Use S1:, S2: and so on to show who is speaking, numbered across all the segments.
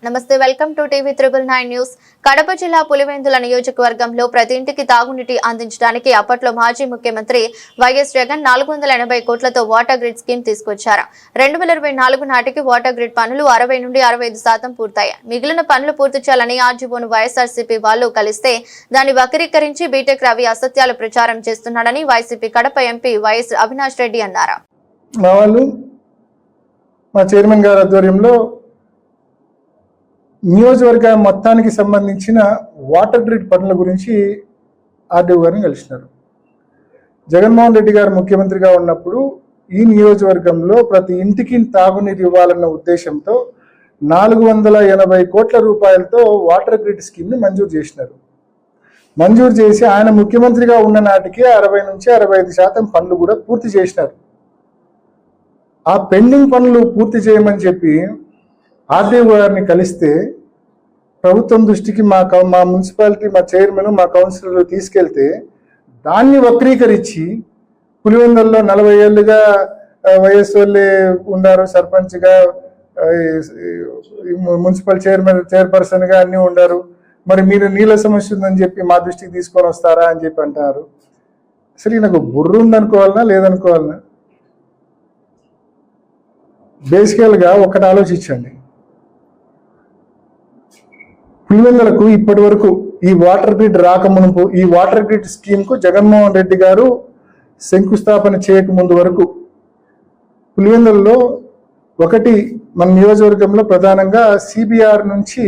S1: నమస్తే, welcome to TV 999 news. Kadapa జిల్లా పులివెందుల నియోజకవర్గంలో ప్రతి ఇంటికి తాగునీటి అందించడానికి అప్పట్లో మాజీ ముఖ్యమంత్రి వైఎస్ జగన్ 480 కోట్లతో వాటర్ గ్రిడ్ స్కీమ్ తీసుకొచ్చారు. 2024 నాటికి వాటర్ గ్రిడ్ పనులు 60 నుండి 65% పూర్తయ్యాయి. మిగిలిన పనులు పూర్తి చేయాలని ఆర్జీఓను వైఎస్ఆర్సీపీ వాళ్ళు కలిస్తే దాన్ని వక్రీకరించి బీటెక్ రవి అసత్యాలు ప్రచారం చేస్తున్నాడని YCP Kadapa MP YS Avinash Reddy అన్నారు.
S2: మా చైర్మన్ గారి ఆధ్వర్యంలో నియోజకవర్గ మొత్తానికి సంబంధించిన వాటర్ గ్రిడ్ పనుల గురించి ఆర్డీఓ గారిని కలిసినారు. జగన్మోహన్ రెడ్డి గారు ముఖ్యమంత్రిగా ఉన్నప్పుడు ఈ నియోజకవర్గంలో ప్రతి ఇంటికి తాగునీరు ఇవ్వాలన్న ఉద్దేశంతో 480 కోట్ల రూపాయలతో వాటర్ గ్రిడ్ స్కీమ్ని మంజూరు చేసినారు. మంజూరు చేసి ఆయన ముఖ్యమంత్రిగా ఉన్న నాటికి 60 నుంచి 65% పనులు కూడా పూర్తి చేసినారు. ఆ పెండింగ్ పనులు పూర్తి చేయమని చెప్పి ఆర్డీఓ గారిని కలిస్తే ప్రభుత్వం దృష్టికి మా మున్సిపాలిటీ, మా చైర్మన్, మా కౌన్సిలర్లు తీసుకెళ్తే దాన్ని వక్రీకరించి పులివెందుల్లో 40 ఏళ్ళుగా వైఎస్ వాళ్ళే ఉన్నారు, సర్పంచ్గా, మున్సిపల్ చైర్పర్సన్గా అన్నీ ఉన్నారు, మరి మీరు నీళ్ళ సమస్య ఉందని చెప్పి మా దృష్టికి తీసుకొని వస్తారా అని చెప్పి అంటున్నారు. అసలు నాకు బుర్ర ఉందనుకోవాలన్నా లేదనుకోవాలన్నా? బేసికల్గా ఒకటి ఆలోచించండి. పులివెందులకు ఇప్పటి వరకు ఈ వాటర్ గ్రిడ్ రాకమునుపు ఈ వాటర్ గ్రిడ్ స్కీమ్కు జగన్మోహన్ రెడ్డి గారు శంకుస్థాపన చేయకముందు వరకు పులివెందులలో ఒకటి మన నియోజకవర్గంలో ప్రధానంగా సిబిఆర్ నుంచి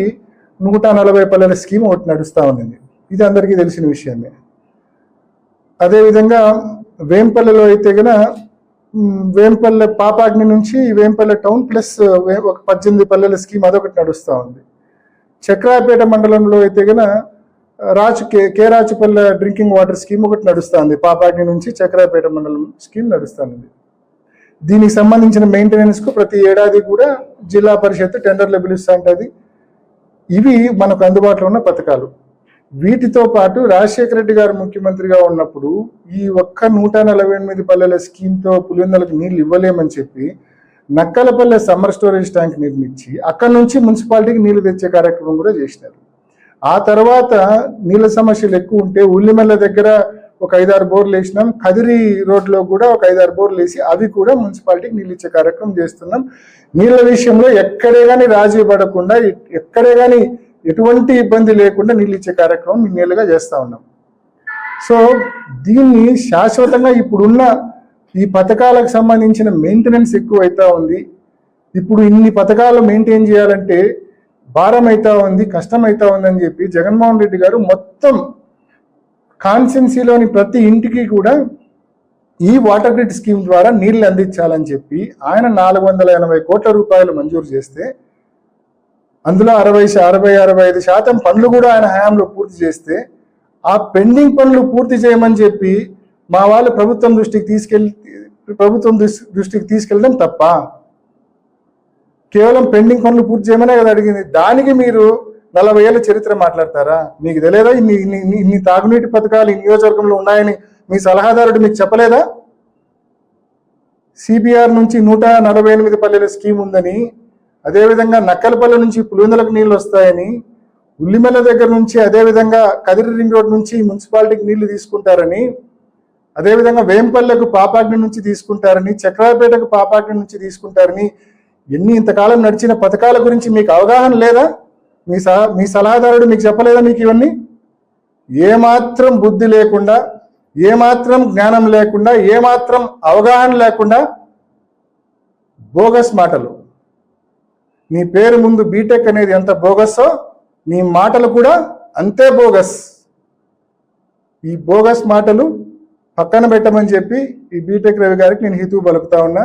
S2: 140 పల్లెల స్కీమ్ ఒకటి నడుస్తూ ఉంది. ఇది అందరికీ తెలిసిన విషయమే. అదేవిధంగా వేంపల్లెలో అయితే కనుక వేంపల్లె పాపాగ్ని నుంచి వేంపల్లె టౌన్ ప్లస్ ఒక 18 పల్లెల స్కీమ్ అదొకటి నడుస్తూ ఉంది. చక్రాపేట మండలంలో అయితే కనుక కేరాచుపల్లె డ్రింకింగ్ వాటర్ స్కీమ్ ఒకటి నడుస్తుంది. పాపాగ్ని నుంచి చక్రాపేట మండలం స్కీమ్ నడుస్తుంది. దీనికి సంబంధించిన మెయింటెనెన్స్కు ప్రతి ఏడాది కూడా జిల్లా పరిషత్ టెండర్లు పిలుస్తూ ఉంటుంది. ఇవి మనకు అందుబాటులో ఉన్న పథకాలు. వీటితో పాటు రాజశేఖర రెడ్డి గారు ముఖ్యమంత్రిగా ఉన్నప్పుడు ఈ ఒక్క 148 పల్లెల స్కీమ్తో పులివెందులకు నీళ్ళు ఇవ్వలేమని చెప్పి నక్కలపల్లె సమ్మర్ స్టోరేజ్ ట్యాంక్ నిర్మించి అక్కడి నుంచి మున్సిపాలిటీకి నీళ్లు తెచ్చే కార్యక్రమం కూడా చేసినారు. ఆ తర్వాత నీళ్ళ సమస్యలు ఎక్కువ ఉంటే ఉల్లిమెల్ల దగ్గర ఒక 5-6 బోర్లు వేసినాం. కదిరి రోడ్లో కూడా ఒక 5-6 బోర్లు వేసి అవి కూడా మున్సిపాలిటీకి నీళ్ళు ఇచ్చే కార్యక్రమం చేస్తున్నాం. నీళ్ళ విషయంలో ఎక్కడే కానీ రాజీ పడకుండా, ఎక్కడే కానీ ఎటువంటి ఇబ్బంది లేకుండా నీళ్ళు ఇచ్చే కార్యక్రమం ఇన్నేళ్ళుగా చేస్తూ ఉన్నాం. సో దీన్ని శాశ్వతంగా ఇప్పుడున్న ఈ పథకాలకు సంబంధించిన మెయింటెనెన్స్ ఎక్కువ అవుతా ఉంది. ఇప్పుడు ఇన్ని పథకాలు మెయింటైన్ చేయాలంటే భారం అవుతా ఉంది, కష్టం అవుతా ఉందని చెప్పి జగన్మోహన్ రెడ్డి గారు మొత్తం కాన్స్టిట్యున్సీలోని ప్రతి ఇంటికి కూడా ఈ వాటర్ గ్రిడ్ స్కీమ్ ద్వారా నీళ్లు అందించాలని చెప్పి ఆయన 480 కోట్ల రూపాయలు మంజూరు చేస్తే అందులో 60-65% పనులు కూడా ఆయన హయాంలో పూర్తి చేస్తే ఆ పెండింగ్ పనులు పూర్తి చేయమని చెప్పి మా వాళ్ళు ప్రభుత్వం దృష్టికి తీసుకెళ్ళడం తప్ప? కేవలం పెండింగ్ పనులు పూర్తి చేయమనే కదా అడిగింది. దానికి మీరు 40 ఏళ్ళ చరిత్ర మాట్లాడతారా? మీకు తెలియదా ఇన్ని తాగునీటి పథకాలు ఈ నియోజకవర్గంలో ఉన్నాయని మీ సలహాదారుడు మీకు చెప్పలేదా? సిబిఆర్ నుంచి 148 పల్లెల స్కీమ్ ఉందని, అదేవిధంగా నక్కలపల్లె నుంచి పులివెందులకు నీళ్ళు వస్తాయని, ఉల్లిమెల్ల దగ్గర నుంచి అదేవిధంగా కదిరి రింగ్ రోడ్ నుంచి మున్సిపాలిటీకి నీళ్లు తీసుకుంటారని, అదేవిధంగా వేంపల్లెకు పాపాగ్ని నుంచి తీసుకుంటారని, చక్రాపేటకు పాపాగ్ని నుంచి తీసుకుంటారని, ఇంతకాలం నడిచిన పథకాల గురించి మీకు అవగాహన లేదా? మీ సలహాదారుడు మీకు చెప్పలేదా? మీకు ఇవన్నీ ఏమాత్రం బుద్ధి లేకుండా, ఏమాత్రం జ్ఞానం లేకుండా, ఏమాత్రం అవగాహన లేకుండా బోగస్ మాటలు. నీ పేరు ముందు బీటెక్ అనేది ఎంత బోగస్సో నీ మాటలు కూడా అంతే బోగస్. ఈ బోగస్ మాటలు పక్కన పెట్టమని చెప్పి ఈ బీటెక్ రవి గారికి నేను హితవు పలుకుతా ఉన్నా.